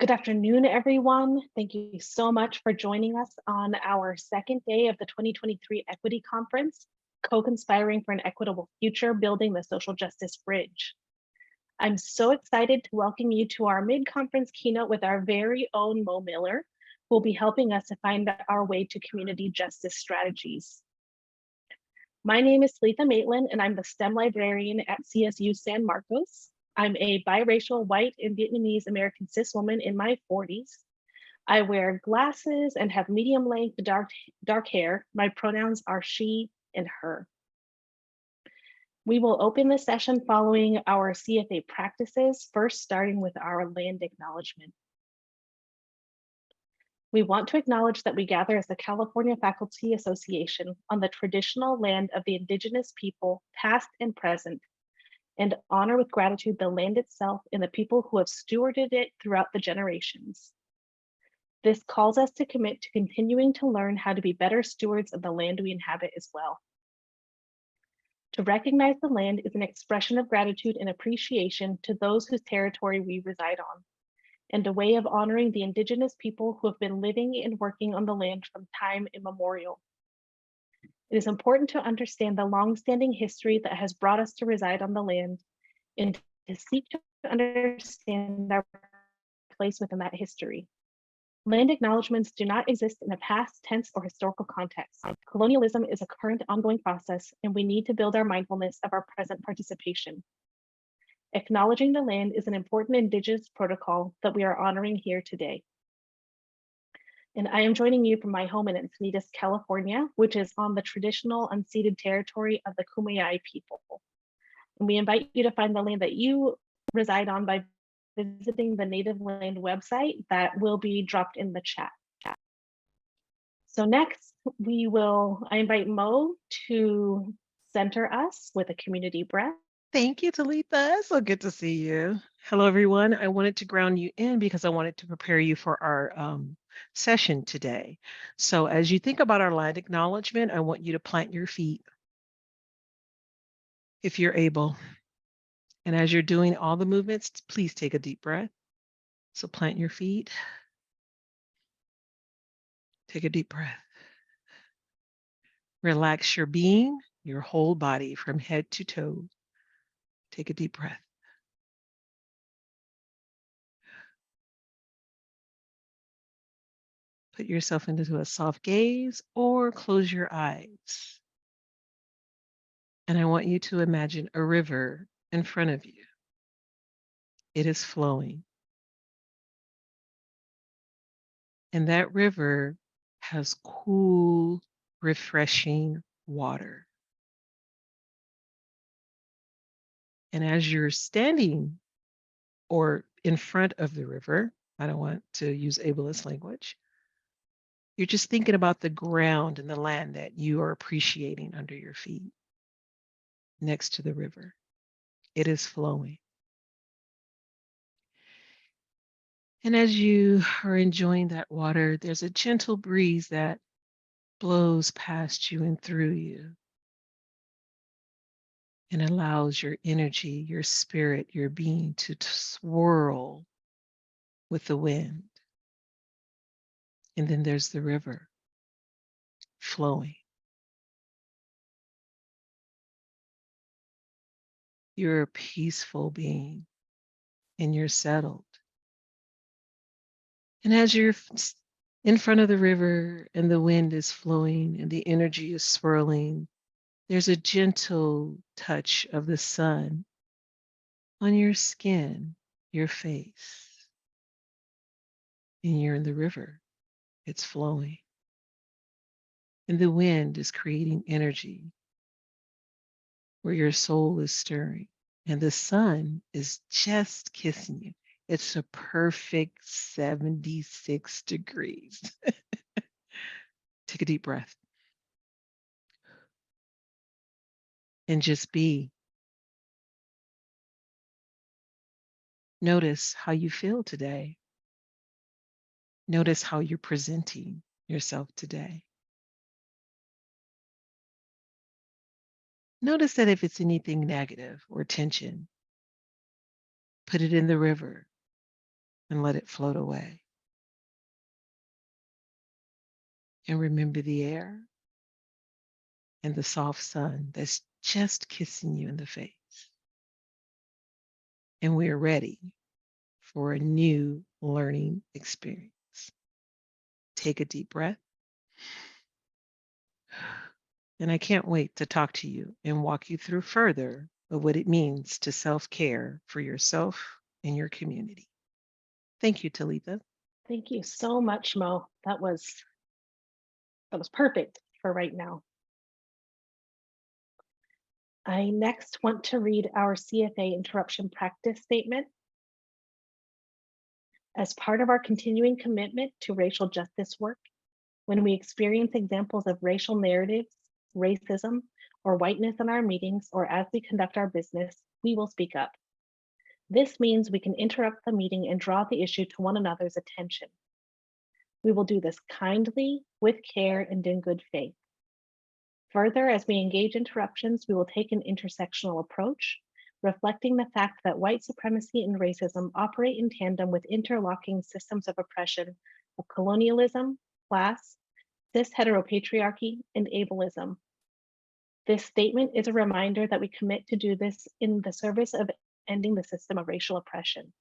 Good afternoon, everyone. Thank you so much for joining us on our second day of the 2023 Equity Conference, Co-Conspiring for an Equitable Future, Building the Social Justice Bridge. I'm so excited to welcome you to our mid-conference keynote with our very own Mo Miller, who will be helping us to find our way to community justice strategies. My name is Letha Maitland, and I'm the STEM librarian at CSU San Marcos. I'm a biracial white and Vietnamese American cis woman in my 40s. I wear glasses and have medium length dark hair. My pronouns are she and her. We will open the session following our CFA practices, first starting with our land acknowledgement. We want to acknowledge that we gather as the California Faculty Association on the traditional land of the indigenous people, past and present, and honor with gratitude the land itself and the people who have stewarded it throughout the generations. This calls us to commit to continuing to learn how to be better stewards of the land we inhabit as well. To recognize the land is an expression of gratitude and appreciation to those whose territory we reside on, and a way of honoring the indigenous people who have been living and working on the land from time immemorial. It is important to understand the longstanding history that has brought us to reside on the land and to seek to understand our place within that history. Land acknowledgements do not exist in a past tense or historical context. Colonialism is a current ongoing process, and we need to build our mindfulness of our present participation. Acknowledging the land is an important Indigenous protocol that we are honoring here today. And I am joining you from my home in Encinitas, California, which is on the traditional unceded territory of the Kumeyaay people. And we invite you to find the land that you reside on by visiting the Native Land website that will be dropped in the chat. So next, I invite Mo to center us with a community breath. Thank you, Talitha. So good to see you. Hello, everyone. I wanted to ground you in because I wanted to prepare you for our session today. So as you think about our land acknowledgement, I want you to plant your feet if you're able. And as you're doing all the movements, please take a deep breath. So plant your feet. Take a deep breath. Relax your being, your whole body from head to toe. Take a deep breath. Put yourself into a soft gaze or close your eyes. And I want you to imagine a river in front of you. It is flowing. And that river has cool, refreshing water. And as you're standing or in front of the river, I don't want to use ableist language, you're just thinking about the ground and the land that you are appreciating under your feet next to the river. It is flowing. And as you are enjoying that water, there's a gentle breeze that blows past you and through you and allows your energy, your spirit, your being to swirl with the wind. And then there's the river flowing. You're a peaceful being and you're settled. And as you're in front of the river and the wind is flowing and the energy is swirling, there's a gentle touch of the sun on your skin, your face, and you're in the river. It's flowing. And the wind is creating energy where your soul is stirring. And the sun is just kissing you. It's a perfect 76 degrees. Take a deep breath. And just be. Notice how you feel today. Notice how you're presenting yourself today. Notice that if it's anything negative or tension, put it in the river and let it float away. And remember the air and the soft sun that's just kissing you in the face. And we're ready for a new learning experience. Take a deep breath. And I can't wait to talk to you and walk you through further of what it means to self-care for yourself and your community. Thank you, Talitha. Thank you so much, Mo. That was perfect for right now. I next want to read our CFA interruption practice statement. As part of our continuing commitment to racial justice work, when we experience examples of racial narratives, racism, or whiteness in our meetings or as we conduct our business, we will speak up. This means we can interrupt the meeting and draw the issue to one another's attention. We will do this kindly, with care, and in good faith. Further, as we engage interruptions, we will take an intersectional approach, reflecting the fact that white supremacy and racism operate in tandem with interlocking systems of oppression of colonialism, class, cis heteropatriarchy, and ableism. This statement is a reminder that we commit to do this in the service of ending the system of racial oppression.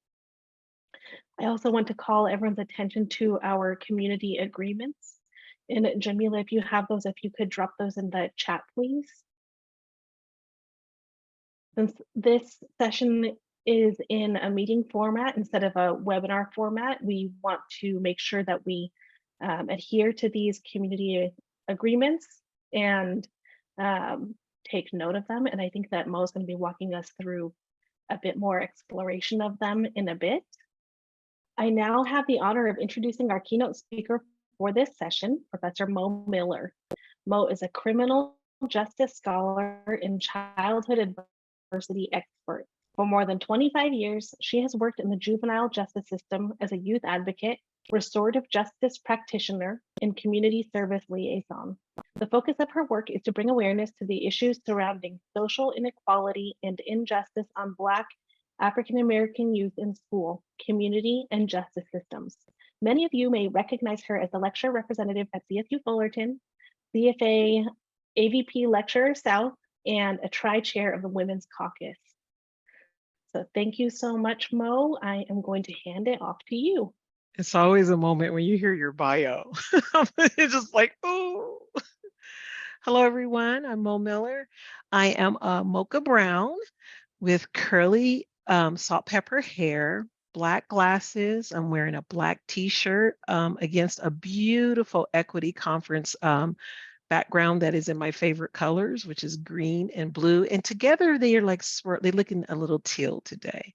I also want to call everyone's attention to our community agreements. And Jamila, if you have those, if you could drop those in the chat, please. Since this session is in a meeting format instead of a webinar format, we want to make sure that we adhere to these community agreements and take note of them. And I think that Mo is going to be walking us through a bit more exploration of them in a bit. I now have the honor of introducing our keynote speaker for this session, Professor Mo Miller. Mo is a criminal justice scholar and childhood adversity expert. For more than 25 years, she has worked in the juvenile justice system as a youth advocate, restorative justice practitioner, and community service liaison. The focus of her work is to bring awareness to the issues surrounding social inequality and injustice on Black, African American youth in school, community, and justice systems. Many of you may recognize her as the lecturer representative at CSU Fullerton, CFA AVP Lecturer South, and a tri-chair of the Women's Caucus. So thank you so much, Mo. I am going to hand it off to you. It's always a moment when you hear your bio. It's just like, oh. Hello, everyone. I'm Mo Miller. I am a mocha brown with curly salt pepper hair, black glasses. I'm wearing a black t-shirt against a beautiful equity conference background that is in my favorite colors, which is green and blue. And together they are like, they're looking a little teal today.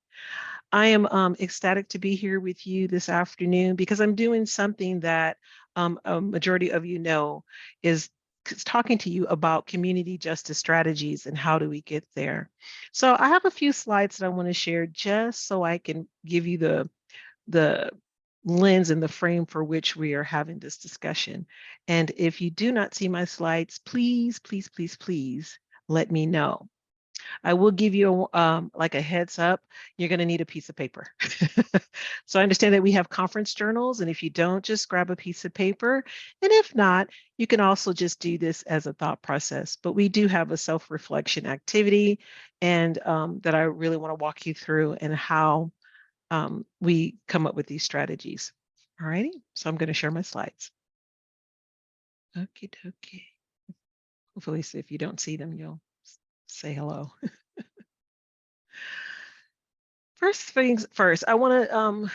I am ecstatic to be here with you this afternoon because I'm doing something that a majority of you know is talking to you about community justice strategies and how do we get there. So I have a few slides that I want to share just so I can give you the lens and the frame for which we are having this discussion. And if you do not see my slides, please, please, please, please let me know. I will give you like a heads up. You're going to need a piece of paper. So I understand that we have conference journals, and if you don't, just grab a piece of paper. And if not, you can also just do this as a thought process. But we do have a self-reflection activity, and that I really want to walk you through and how we come up with these strategies. All righty, so I'm going to share my slides. Okie dokie. Hopefully, if you don't see them, you'll say hello. First things first, I want to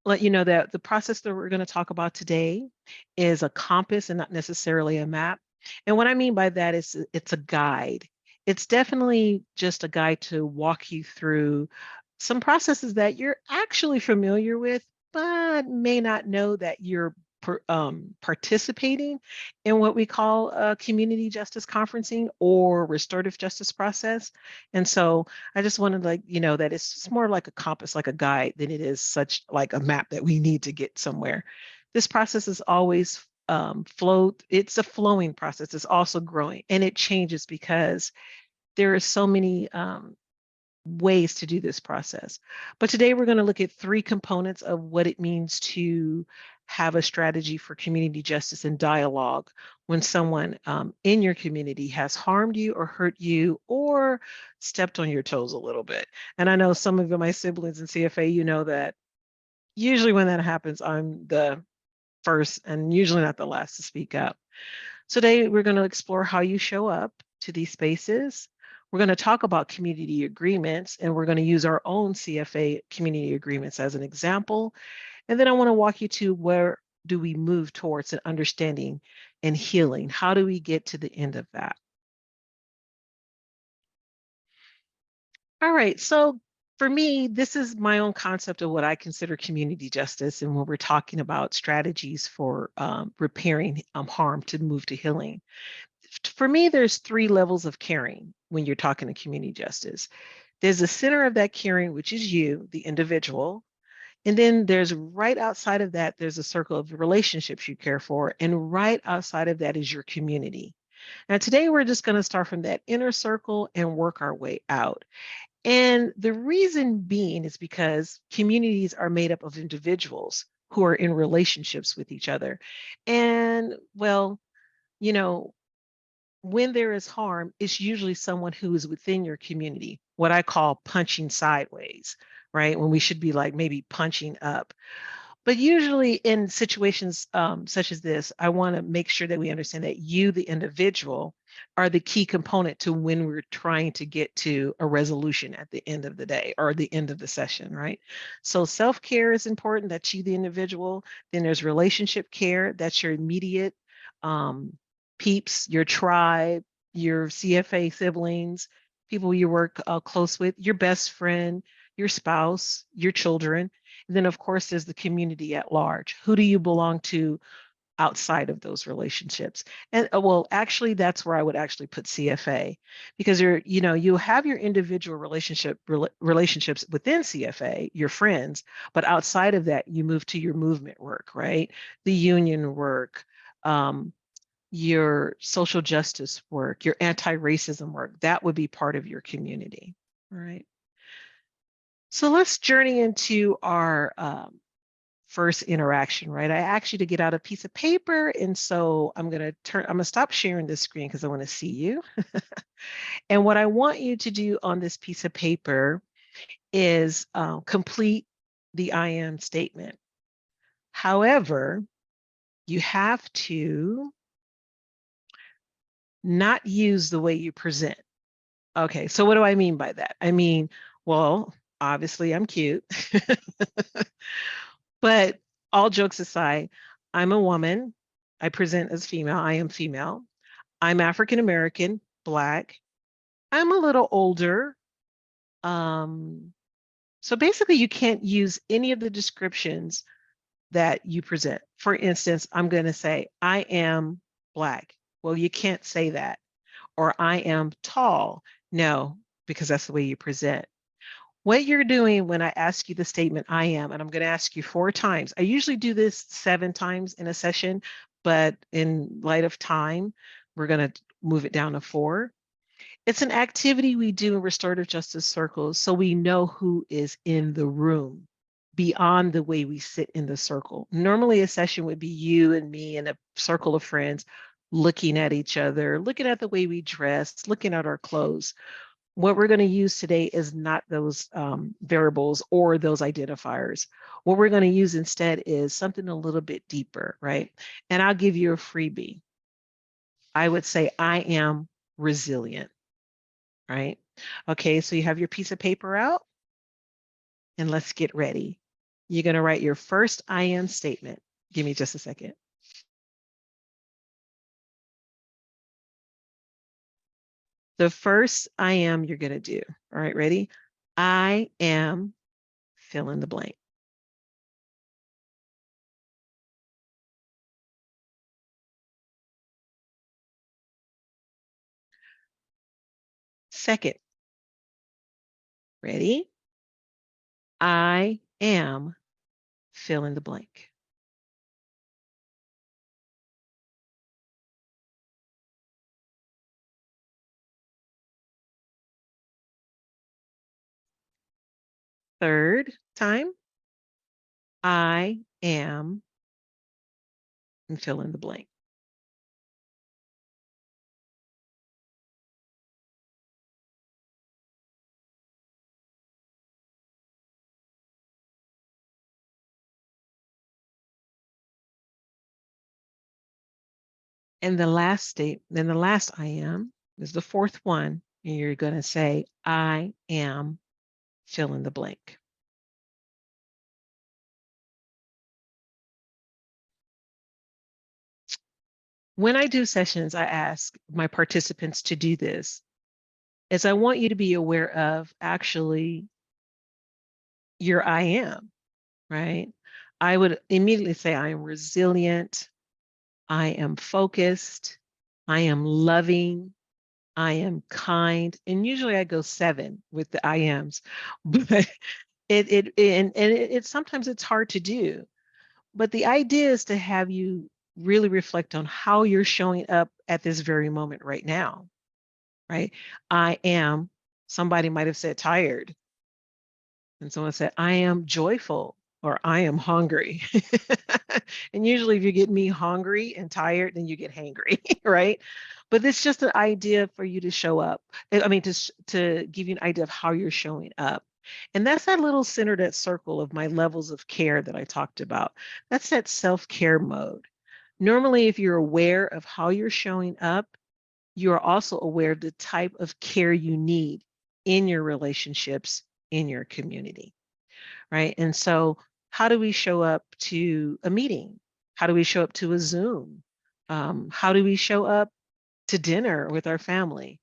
let you know that the process that we're going to talk about today is a compass and not necessarily a map. And what I mean by that is it's a guide. It's definitely just a guide to walk you through some processes that you're actually familiar with, but may not know that you're participating in what we call community justice conferencing or restorative justice process. And so I just wanted to that it's more like a compass, like a guide, than it is such like a map that we need to get somewhere. This process is always flowed. It's a flowing process. It's also growing, and it changes because there are so many ways to do this process. But today we're going to look at three components of what it means to have a strategy for community justice and dialogue when someone in your community has harmed you or hurt you or stepped on your toes a little bit. And I know some of my siblings in CFA, you know that usually when that happens, I'm the first and usually not the last to speak up. Today, we're going to explore how you show up to these spaces. We're going to talk about community agreements, and we're going to use our own CFA community agreements as an example. And then I want to walk you to where do we move towards an understanding and healing? How do we get to the end of that? All right, so for me, this is my own concept of what I consider community justice. And when we're talking about strategies for repairing harm to move to healing. For me, there's three levels of caring when you're talking to community justice. There's the center of that caring, which is you, the individual. And then there's right outside of that, there's a circle of relationships you care for. And right outside of that is your community. Now, today we're just going to start from that inner circle and work our way out. And the reason being is because communities are made up of individuals who are in relationships with each other. And well, you know, when there is harm, it's usually someone who is within your community, what I call punching sideways, right? When we should be like maybe punching up. But usually in situations such as this, I want to make sure that we understand that you, the individual, are the key component to when we're trying to get to a resolution at the end of the day or the end of the session, right? So self care is important. That's you, the individual. Then there's relationship care. That's your immediate um, peeps, your tribe, your CFA siblings, people you work close with, your best friend, your spouse, your children. And then, of course, there's the community at large. Who do you belong to outside of those relationships? And well, actually, that's where I would actually put CFA because you have your individual relationships within CFA, your friends, but outside of that, you move to your movement work, right? The union work, um, your social justice work, your anti-racism work. That would be part of your community, right? So let's journey into our first interaction, right? I asked you to get out a piece of paper. And so I'm gonna stop sharing this screen because I want to see you. And what I want you to do on this piece of paper is complete the I am statement. However, you have to not use the way you present. Okay, so what do I mean by that? I mean, well, obviously I'm cute. But all jokes aside, I'm a woman. I present as female. I am female. I'm African American, Black. I'm a little older. Um, so basically, you can't use any of the descriptions that you present. For instance, I'm going to say, I am Black. Well, you can't say that. Or I am tall. No, because that's the way you present. What you're doing when I ask you the statement, I am, and I'm going to ask you 4 times. I usually do this 7 times in a session, but in light of time, we're going to move it down to 4. It's an activity we do in restorative justice circles so we know who is in the room beyond the way we sit in the circle. Normally, a session would be you and me and a circle of friends looking at each other, looking at the way we dress, looking at our clothes. What we're going to use today is not those variables or those identifiers. What we're going to use instead is something a little bit deeper, right? And I'll give you a freebie. I would say, I am resilient, right? Okay, so you have your piece of paper out and let's get ready. You're going to write your first I am statement. Give me just a second. The first I am you're going to do. All right, ready? I am fill in the blank. Second, ready? I am fill in the blank. Third time, I am, and fill in the blank. And the last I am is the fourth one. And you're going to say, I am, fill in the blank. When I do sessions, I ask my participants to do this, as I want you to be aware of actually your I am, right? I would immediately say, I am resilient, I am focused, I am loving, I am kind. And usually I go 7 with the I ams, but sometimes it's hard to do. But the idea is to have you really reflect on how you're showing up at this very moment right now, right? I am, somebody might have said tired, and someone said, I am joyful or I am hungry. And usually, if you get me hungry and tired, then you get hangry, right? But it's just an idea for you to show up. I mean, to give you an idea of how you're showing up. And that's that little center, that circle of my levels of care that I talked about. That's that self care mode. Normally, if you're aware of how you're showing up, you are also aware of the type of care you need in your relationships, in your community, right? And so, how do we show up to a meeting? How do we show up to a Zoom? How do we show up to dinner with our family?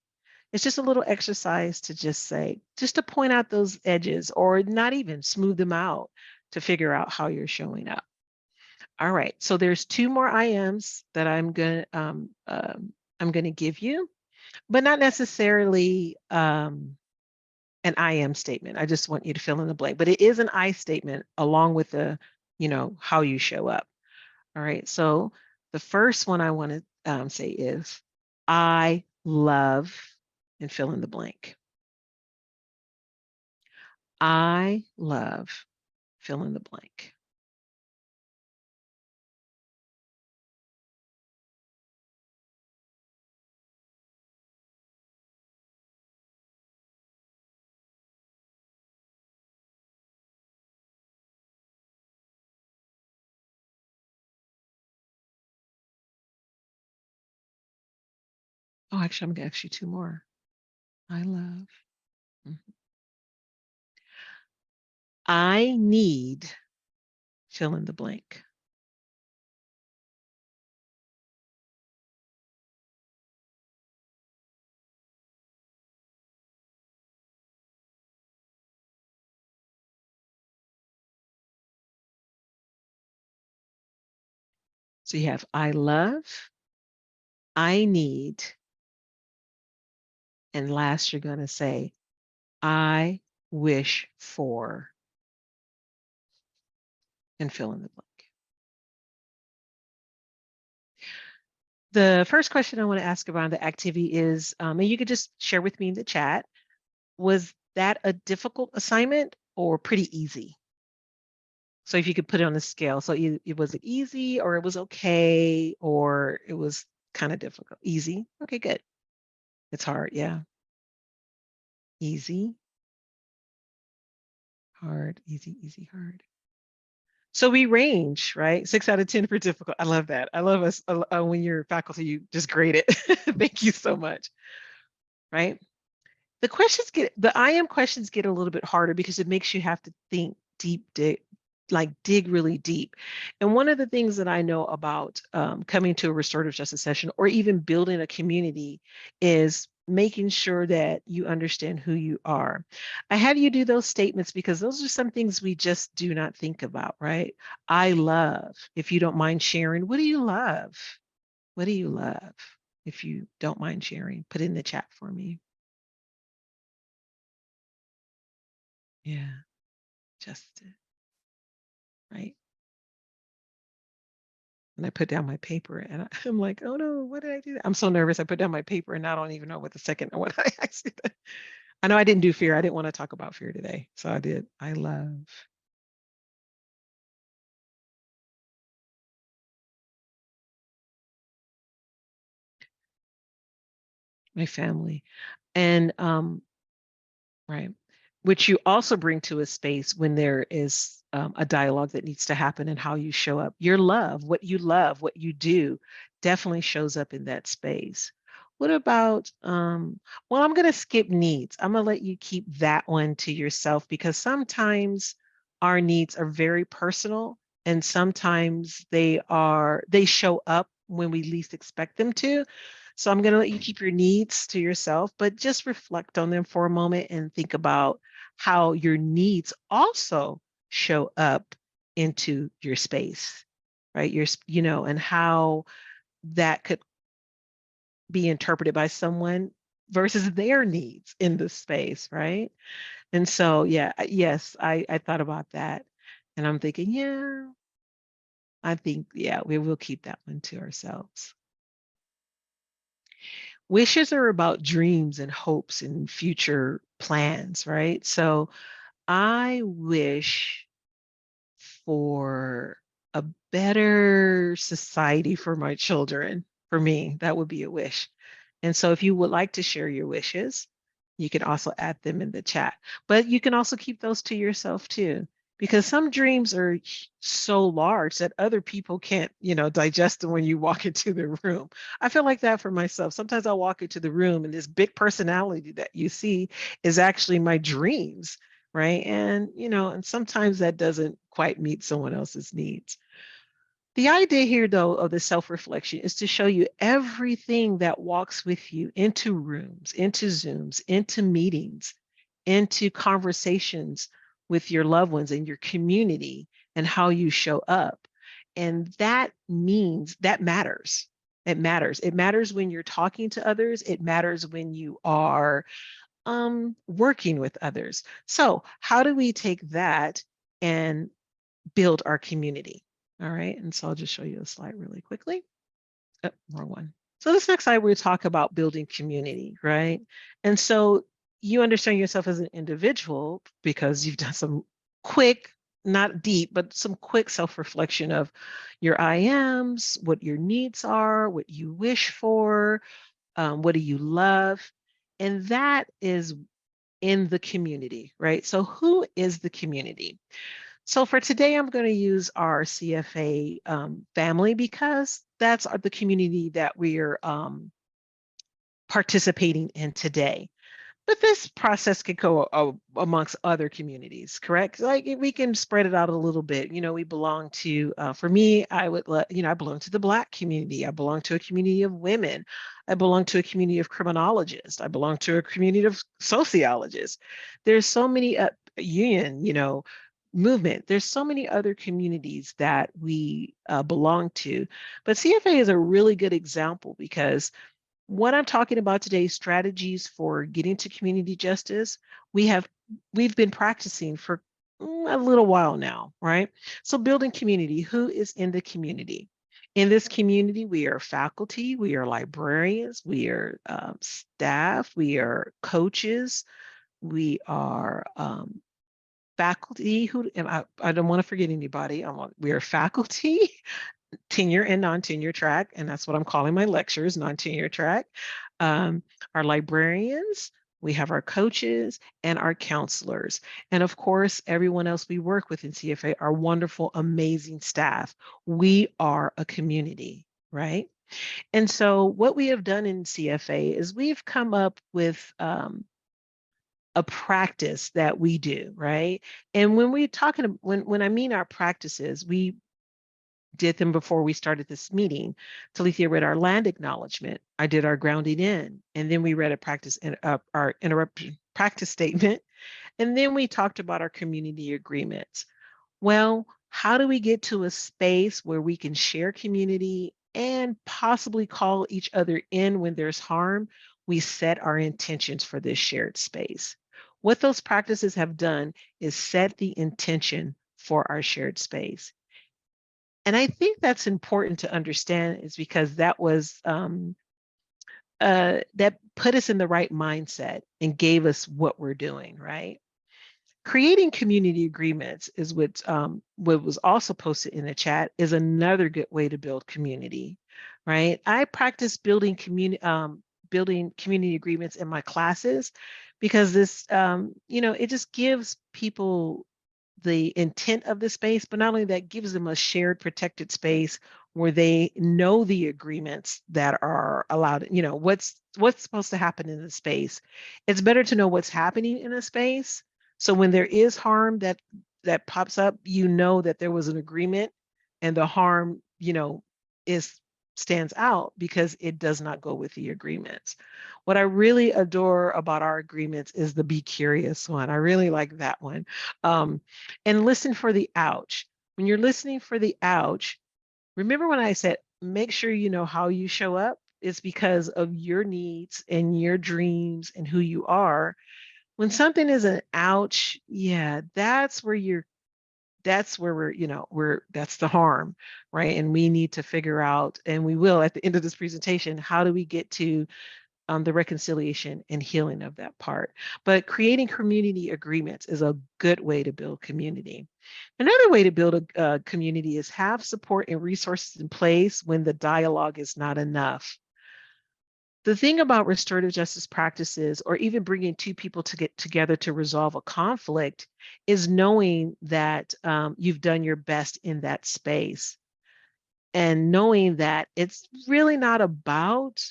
It's just a little exercise to just say, just to point out those edges or not even smooth them out to figure out how you're showing up. All right, so there's 2 more IMs that I'm gonna give you, but not necessarily an I am statement. I just want you to fill in the blank, but it is an I statement along with the, how you show up. All right. So the first one I want to say is, I love, and fill in the blank. I love, fill in the blank. Oh, actually, I'm going to ask you 2 more. I love. Mhm. I need, fill in the blank. So you have I love, I need, and last you're going to say, I wish for, and fill in the blank. The first question I want to ask around the activity is, and you could just share with me in the chat, was that a difficult assignment or pretty easy? So if you could put it on a scale, so it was it easy or it was okay or it was kind of difficult? Easy. Okay, good. It's hard, yeah. Easy, hard, easy, easy, hard. So we range, right? 6 out of 10 for difficult. I love that. I love us when you're faculty, you just grade it. Thank you so much. Right? The I am questions get a little bit harder because it makes you have to think dig really deep. And one of the things that I know about coming to a restorative justice session or even building a community is making sure that you understand who you are. I have you do those statements because those are some things we just do not think about, right? I love, if you don't mind sharing, what do you love? What do you love? If you don't mind sharing, put it in the chat for me. Yeah. Justice, right? And I put down my paper and I'm like, oh no, what did I do? I'm so nervous. I put down my paper and I don't even know what the second what I actually did. I know I didn't do fear. I didn't want to talk about fear today. So I did. I love my family. And right. Which you also bring to a space when there is a dialogue that needs to happen and how you show up. Your love, what you do, definitely shows up in that space. What about, well, I'm going to skip needs. I'm going to let you keep that one to yourself because sometimes our needs are very personal and sometimes they show up when we least expect them to. So I'm going to let you keep your needs to yourself, but just reflect on them for a moment and think about how your needs also show up into your space, right? And how that could be interpreted by someone versus their needs in the space, right? And so, yeah, yes, I thought about that. And I'm thinking, yeah, I think, yeah, we will keep that one to ourselves. Wishes are about dreams and hopes and future plans, right? So I wish for a better society for my children. For me, that would be a wish. And so if you would like to share your wishes, you can also add them in the chat. But you can also keep those to yourself too, because some dreams are so large that other people can't, digest them when you walk into the room. I feel like that for myself. Sometimes I'll walk into the room and this big personality that you see is actually my dreams, right? And sometimes that doesn't quite meet someone else's needs. The idea here, though, of the self reflection is to show you everything that walks with you into rooms, into Zooms, into meetings, into conversations with your loved ones and your community and how you show up. And that means that matters. It matters. It matters when you're talking to others. It matters when you are working with others. So, how do we take that and build our community? All right. And so I'll just show you a slide really quickly. Oh, wrong one. So this next slide, we talk about building community, right? And so you understand yourself as an individual because you've done some quick, not deep, but some quick self-reflection of your I ams, what your needs are, what you wish for, what do you love? And that is in the community, right? So who is the community? So for today, I'm going to use our CFA family because that's the community that we're participating in today. But this process could go amongst other communities, correct? Like we can spread it out a little bit. We belong to, for me, I belong to the Black community. I belong to a community of women. I belong to a community of criminologists. I belong to a community of sociologists. There's so many, union, movement. There's so many other communities that we belong to. But CFA is a really good example because what I'm talking about today, strategies for getting to community justice, we have we've been practicing for a little while now, right? So building community, who is in the community? In this community, we are faculty, we are librarians, we are staff, we are coaches, we are faculty. I don't want to forget anybody. We are faculty, tenure and non-tenure track, and that's what I'm calling my lectures, non-tenure track. Um, our librarians, we have our coaches and our counselors. And of course, everyone else we work with in CFA are wonderful, amazing staff. We are a community, right? And so what we have done in CFA is we've come up with a practice that we do, right? And when we talking, when I mean our practices, we did them before we started this meeting. Talithia read our land acknowledgement. I did our grounding in, and then we read our interruption practice statement, and then we talked about our community agreements. Well, how do we get to a space where we can share community and possibly call each other in when there's harm? We set our intentions for this shared space. What those practices have done is set the intention for our shared space. And I think that's important to understand is because that put us in the right mindset and gave us what we're doing, right? Creating community agreements is what was also posted in the chat is another good way to build community, right? I practice building community agreements in my classes because this, it just gives people the intent of the space, but not only that, gives them a shared protected space where they know the agreements that are allowed, what's supposed to happen in the space. It's better to know what's happening in a space. So when there is harm that pops up, you know that there was an agreement and the harm, is stands out because it does not go with the agreements. What I really adore about our agreements is the be curious one. I really like that one. Um, and listen for the ouch. When you're listening for the ouch, remember when I said, make sure you know how you show up? It's because of your needs and your dreams and who you are. When something is an ouch, yeah, that's where that's the harm, right? And we need to figure out, and we will at the end of this presentation, how do we get to the reconciliation and healing of that part. But creating community agreements is a good way to build community. Another way to build a community is have support and resources in place when the dialogue is not enough. The thing about restorative justice practices, or even bringing two people to get together to resolve a conflict, is knowing that you've done your best in that space and knowing that it's really not about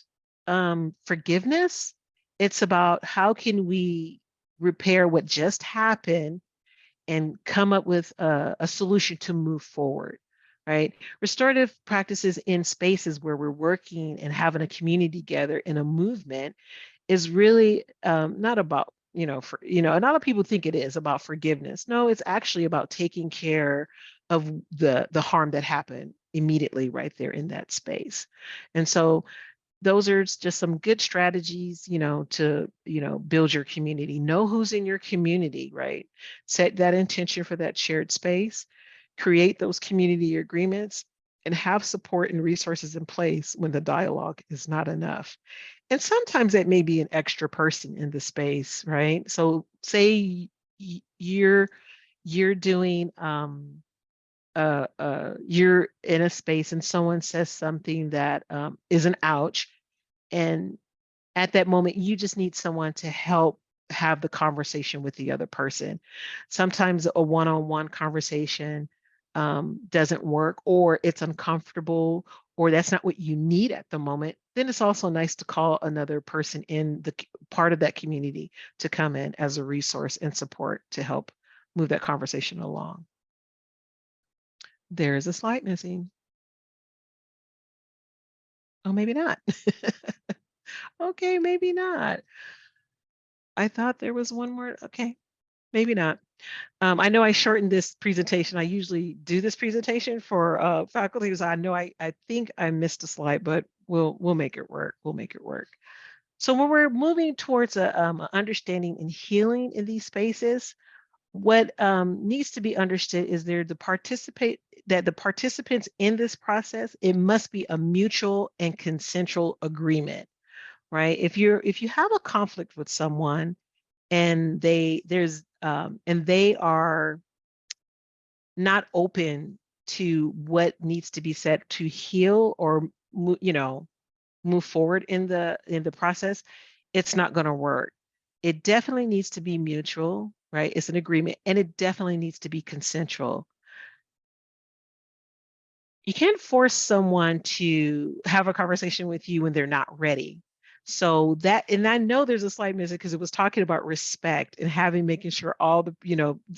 forgiveness. It's about how can we repair what just happened and come up with a solution to move forward, right? Restorative practices in spaces where we're working and having a community together in a movement is really not about, a lot of people think it is about forgiveness. No, it's actually about taking care of the harm that happened immediately right there in that space. And so those are just some good strategies, to, build your community. Know who's in your community, right? Set that intention for that shared space, create those community agreements, and have support and resources in place when the dialogue is not enough. And sometimes that may be an extra person in the space, right? So say you're doing you're in a space and someone says something that is an ouch, and at that moment, you just need someone to help have the conversation with the other person. Sometimes a one-on-one conversation doesn't work, or it's uncomfortable, or that's not what you need at the moment. Then it's also nice to call another person in the part of that community to come in as a resource and support to help move that conversation along. There is a slide missing. Oh, maybe not. Okay, maybe not. I thought there was one more. Okay, maybe not. I know I shortened this presentation. I usually do this presentation for faculty, so I know I think I missed a slide, but we'll make it work. We'll make it work. So when we're moving towards a understanding and healing in these spaces, what needs to be understood is the participants in this process, it must be a mutual and consensual agreement, right? If you have a conflict with someone and they are not open to what needs to be said to heal or move forward in the process, it's not going to work. It definitely needs to be mutual, right? It's an agreement, and it definitely needs to be consensual. You can't force someone to have a conversation with you when they're not ready. So that, and I know there's a slide missing because it was talking about respect and making sure all the,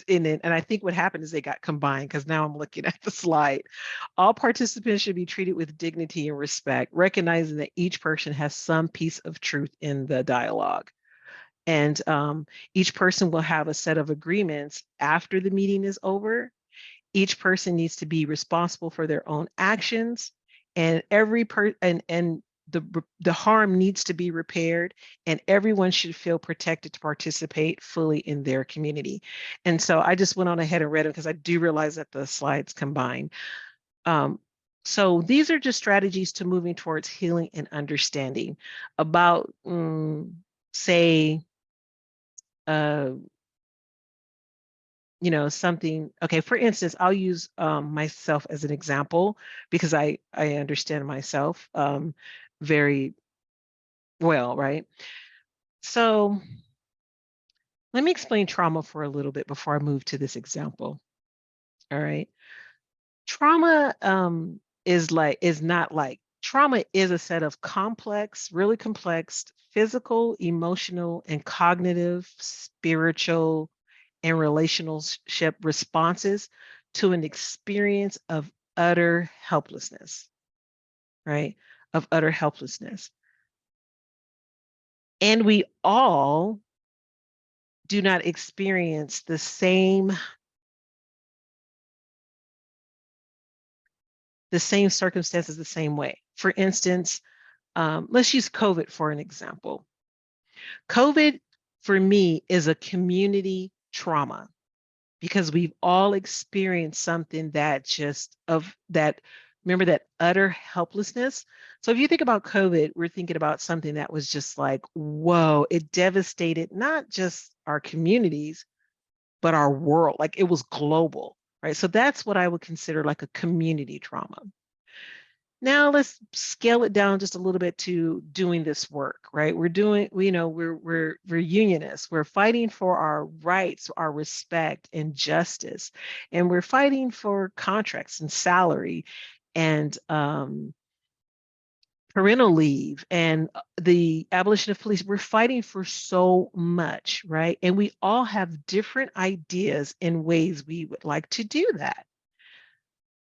in it. And I think what happened is they got combined because now I'm looking at the slide. All participants should be treated with dignity and respect, recognizing that each person has some piece of truth in the dialogue. And each person will have a set of agreements after the meeting is over. Each person needs to be responsible for their own actions, and the harm needs to be repaired, and everyone should feel protected to participate fully in their community. And so I just went on ahead and read it because I do realize that the slides combine. So these are just strategies to moving towards healing and understanding about, say, uh, something. Okay, for instance, I'll use myself as an example because I understand myself very well, right? So let me explain trauma for a little bit before I move to this example. All right. Trauma trauma is a set of complex, really complex physical, emotional, and cognitive, spiritual, and relationship responses to an experience of utter helplessness, right? Of utter helplessness. And we all do not experience the same circumstances the same way. For instance, let's use COVID for an example. COVID, for me, is a community trauma because we've all experienced something that just of that, remember that utter helplessness. So if you think about COVID, we're thinking about something that was just like, whoa, it devastated not just our communities, but our world. Like it was global, right? So that's what I would consider like a community trauma. Now let's scale it down just a little bit to doing this work, right? We're unionists. We're fighting for our rights, our respect and justice. And we're fighting for contracts and salary and parental leave and the abolition of police. We're fighting for so much, right? And we all have different ideas and ways we would like to do that.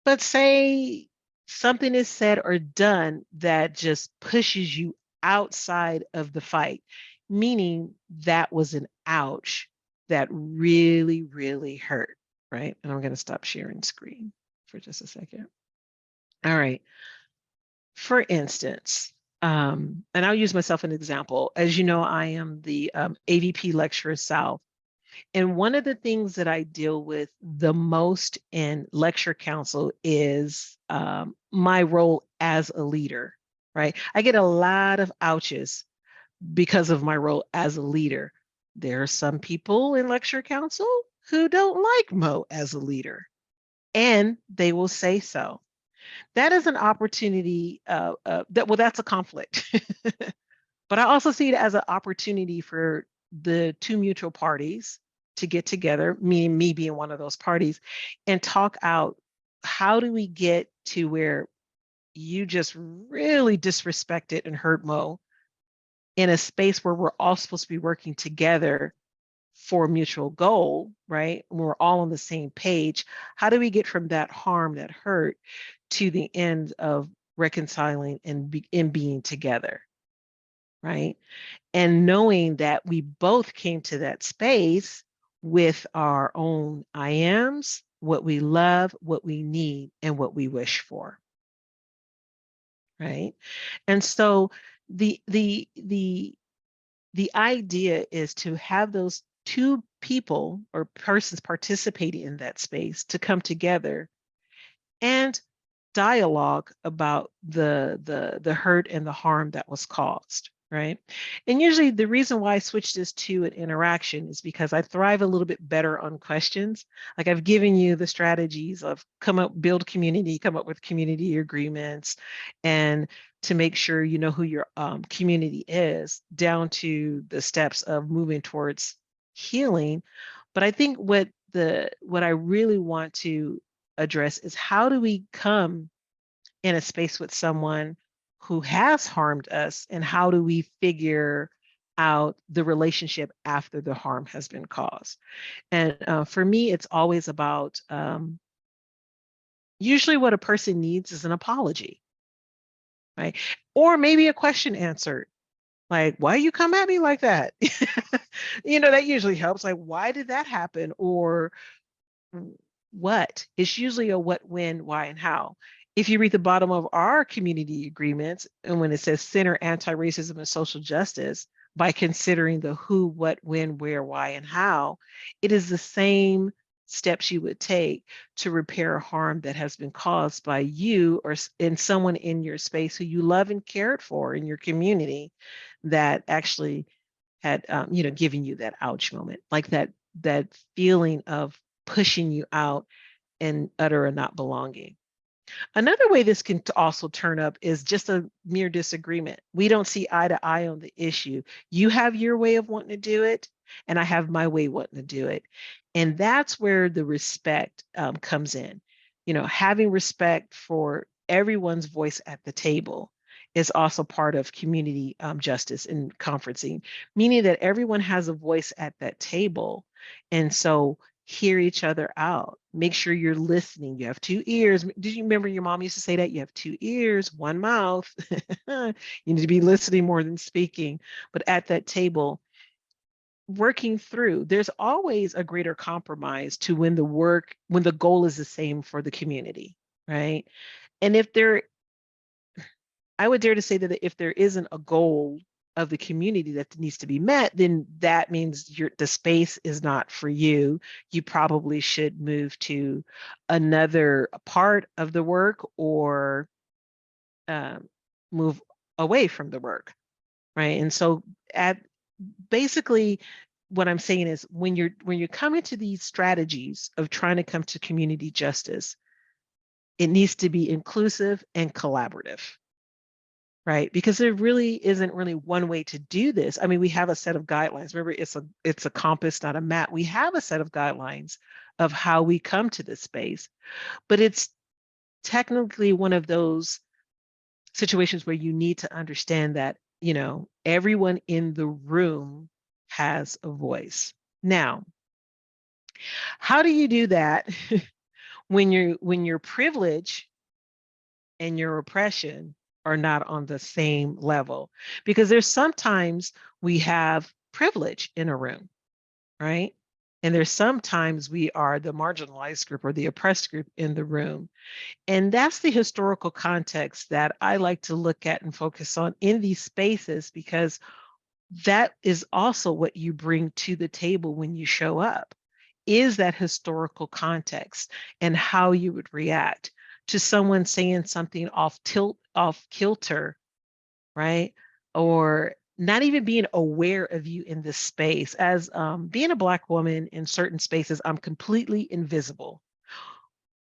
But say something is said or done that just pushes you outside of the fight, meaning that was an ouch that really, really hurt, right? And I'm going to stop sharing screen for just a second. All right. For instance, and I'll use myself as an example. As you know, I am the AVP lecturer South. And one of the things that I deal with the most in lecture council is my role as a leader, right? I get a lot of ouches because of my role as a leader. There are some people in lecture council who don't like Mo as a leader, and they will say so. That is an opportunity that's a conflict. But I also see it as an opportunity for the two mutual parties to get together, me and me being one of those parties, and talk out how do we get to where you just really disrespected and hurt Mo in a space where we're all supposed to be working together for a mutual goal, right? We're all on the same page. How do we get from that harm, that hurt, to the end of reconciling and being together, right? And knowing that we both came to that space with our own I ams, what we love, what we need, and what we wish for, right? And so the idea is to have those two people or persons participating in that space to come together and dialogue about the hurt and the harm that was caused, right? And usually the reason why I switched this to an interaction is because I thrive a little bit better on questions. Like I've given you the strategies of come up, build community, come up with community agreements, and to make sure you know who your community is, down to the steps of moving towards healing. But I think what I really want to address is how do we come in a space with someone who has harmed us, and how do we figure out the relationship after the harm has been caused? And for me, it's always about usually what a person needs is an apology, right? Or maybe a question answered. Like, why you come at me like that? That usually helps. Like, why did that happen? Or what? It's usually a what, when, why, and how. If you read the bottom of our community agreements, and when it says center anti-racism and social justice by considering the who, what, when, where, why, and how, it is the same steps you would take to repair harm that has been caused by you or in someone in your space who you love and cared for in your community that actually had given you that ouch moment, like that feeling of pushing you out and utter a not belonging. Another way this can also turn up is just a mere disagreement. We don't see eye to eye on the issue. You have your way of wanting to do it, and I have my way wanting to do it. And that's where the respect comes in. Having respect for everyone's voice at the table is also part of community justice and conferencing, meaning that everyone has a voice at that table. And so hear each other out. Make sure you're listening. You have two ears. Did you remember your mom used to say that? You have two ears, one mouth. You need to be listening more than speaking. But at that table, working through, there's always a greater compromise to when the goal is the same for the community, right? And I would dare to say that if there isn't a goal of the community that needs to be met, then that means the space is not for you. You probably should move to another part of the work or um, move away from the work, right? And so, at basically, what I'm saying is when you're coming to these strategies of trying to come to community justice, it needs to be inclusive and collaborative, right? Because there really isn't really one way to do this. I mean, we have a set of guidelines. Remember, it's a compass, not a map. We have a set of guidelines of how we come to this space, but it's technically one of those situations where you need to understand that, everyone in the room has a voice. Now, how do you do that when your privilege and your oppression are not on the same level? Because there's sometimes we have privilege in a room, right? And there's sometimes we are the marginalized group or the oppressed group in the room. And that's the historical context that I like to look at and focus on in these spaces, because that is also what you bring to the table when you show up, is that historical context and how you would react to someone saying something off kilter, right? Or not even being aware of you in this space. As being a Black woman in certain spaces, I'm completely invisible,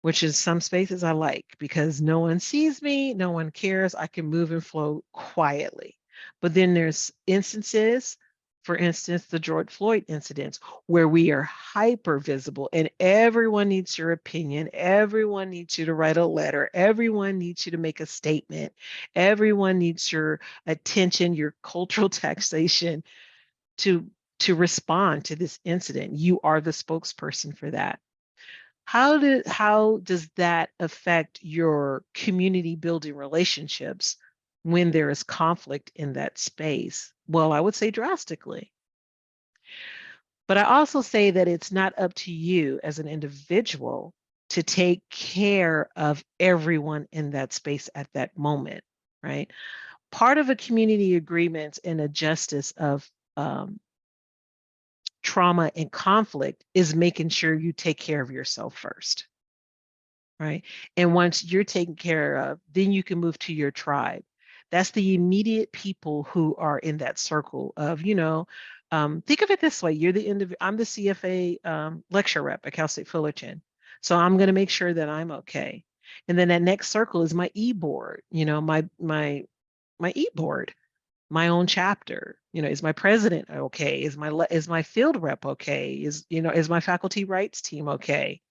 which is some spaces I like because no one sees me, no one cares. I can move and flow quietly. But then there's instances, for instance, the George Floyd incidents, where we are hyper visible and everyone needs your opinion. Everyone needs you to write a letter. Everyone needs you to make a statement. Everyone needs your attention, your cultural taxation to respond to this incident. You are the spokesperson for that. How does that affect your community building relationships when there is conflict in that space? Well, I would say drastically. But I also say that it's not up to you as an individual to take care of everyone in that space at that moment, right? Part of a community agreement and a justice of trauma and conflict is making sure you take care of yourself first, right? And once you're taken care of, then you can move to your tribe. That's the immediate people who are in that circle of, think of it this way. I'm the CFA lecture rep at Cal State Fullerton. So I'm going to make sure that I'm okay. And then that next circle is my e-board, my e-board, my own chapter. Is my president okay? Is my field rep okay? Is my faculty rights team okay?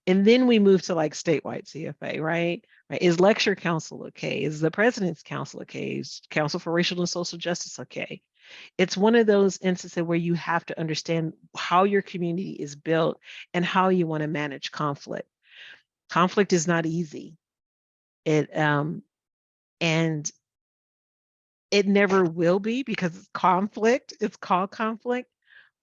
And then we move to like statewide CFA, right? Right. Is lecture council okay? Is the president's council okay? Is Council for Racial and Social Justice okay? It's one of those instances where you have to understand how your community is built and how you want to manage conflict. Conflict is not easy. And it never will be because it's conflict. It's called conflict.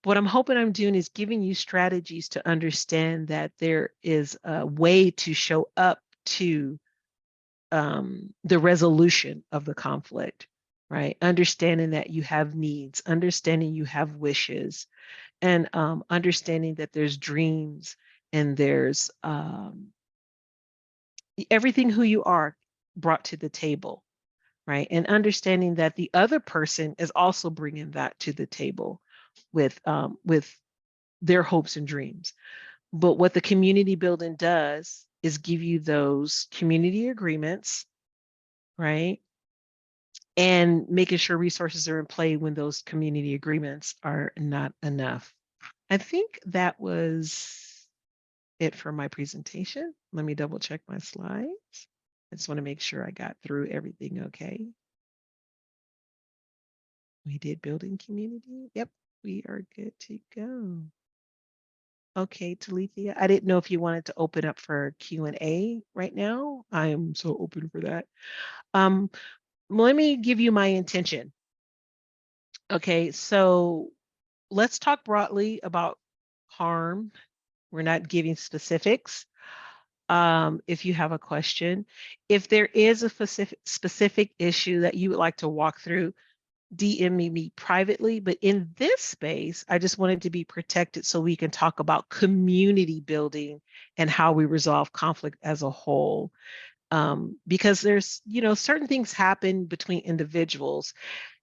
What I'm hoping I'm doing is giving you strategies to understand that there is a way to show up to the resolution of the conflict, right? Understanding that you have needs, understanding you have wishes, and understanding that there's dreams and there's everything who you are brought to the table, right? And understanding that the other person is also bringing that to the table with their hopes and dreams. But what the community building does is give you those community agreements, right? And making sure resources are in play when those community agreements are not enough. I think that was it for my presentation. Let me double check my slides. I just want to make sure I got through everything okay. We did building community. Yep, we are good to go. Okay, Talithia, I didn't know if you wanted to open up for Q&A right now. I am so open for that. Um, let me give you my intention. Okay, so let's talk broadly about harm. We're not giving specifics. If you have a question, if there is a specific issue that you would like to walk through, DM me privately. But in this space, I just wanted to be protected so we can talk about community building and how we resolve conflict as a whole. Because there's, certain things happen between individuals,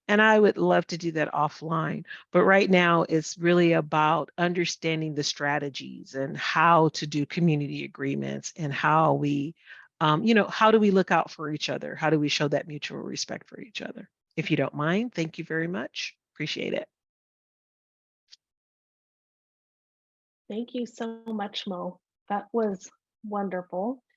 and I would love to do that offline. But right now, it's really about understanding the strategies and how to do community agreements and how we, how do we look out for each other? How do we show that mutual respect for each other? If you don't mind, thank you very much. Appreciate it. Thank you so much, Mo. That was wonderful.